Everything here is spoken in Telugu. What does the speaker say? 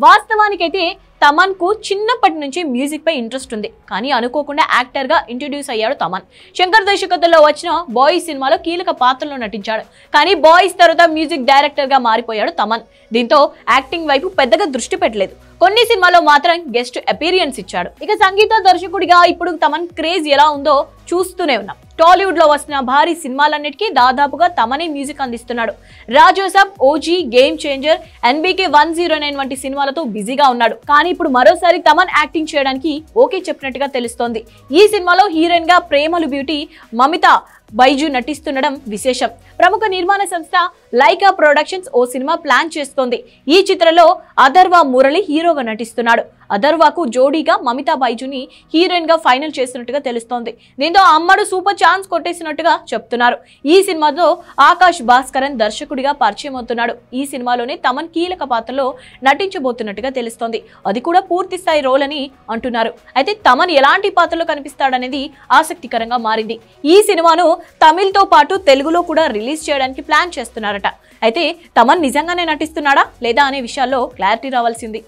వాస్తవానికైతే తమన్ కు చిన్నప్పటి నుంచి మ్యూజిక్ పై ఇంట్రెస్ట్ ఉంది. కానీ అనుకోకుండా యాక్టర్ గా ఇంట్రడ్యూస్ అయ్యాడు తమన్. శంకర్ దర్శకత్వంలో వచ్చిన బాయ్స్ సినిమాలో కీలక పాత్రలో నటించాడు. కానీ బాయ్స్ తర్వాత మ్యూజిక్ డైరెక్టర్ గా మారిపోయాడు తమన్. దీంతో యాక్టింగ్ వైపు పెద్దగా దృష్టి పెట్టలేదు. కొన్ని సినిమాలో మాత్రం గెస్ట్ అపీరియన్స్ ఇచ్చాడు. ఇక సంగీత దర్శకుడిగా ఇప్పుడు తమన్ క్రేజ్ ఎలా ఉందో చూస్తూనే ఉన్నాం. టాలీవుడ్ లో వస్తున్న భారీ సినిమాలన్నిటికీ దాదాపుగా తమనే మ్యూజిక్ అందిస్తున్నాడు. రాజోసాబ్, ఓజీ, గేమ్ చేంజర్, NBK 109 వంటి సినిమాలతో బిజీగా ఉన్నాడు. కానీ ఇప్పుడు మరోసారి తమన్ యాక్టింగ్ చేయడానికి ఓకే చెప్పినట్టుగా తెలుస్తోంది. ఈ సినిమాలో హీరోయిన్ గా ప్రేమలు బ్యూటీ మమితా బైజు నటిస్తుండడం విశేషం. ప్రముఖ నిర్మాణ సంస్థ లైకా ప్రొడక్షన్స్ ఓ సినిమా ప్లాన్ చేస్తోంది. ఈ చిత్రంలో అథర్వ మురళి హీరోగా నటిస్తున్నాడు. అథర్వకు జోడీగా మమితా బైజుని హీరోయిన్ గా ఫైనల్ చేసినట్టుగా తెలుస్తోంది. దీంతో అమ్మడు సూపర్ ఛాన్స్ కొట్టేసినట్టుగా చెప్తున్నారు. ఈ సినిమాతో ఆకాష్ భాస్కరన్ దర్శకుడిగా పరిచయం అవుతున్నాడు. ఈ సినిమాలోనే తమన్ కీలక పాత్రలో నటించబోతున్నట్టుగా తెలుస్తోంది. అది కూడా పూర్తి స్థాయి రోల్ అని అంటున్నారు. అయితే తమన్ ఎలాంటి పాత్రలో కనిపిస్తాడనేది ఆసక్తికరంగా మారింది. ఈ సినిమాను తమిళ్తో పాటు తెలుగులో కూడా రిలీజ్ చేయడానికి ప్లాన్ చేస్తున్నారట. అయితే తమన్ నిజంగానే నటిస్తున్నాడా లేదా అనే విషయాల్లో క్లారిటీ రావాల్సింది.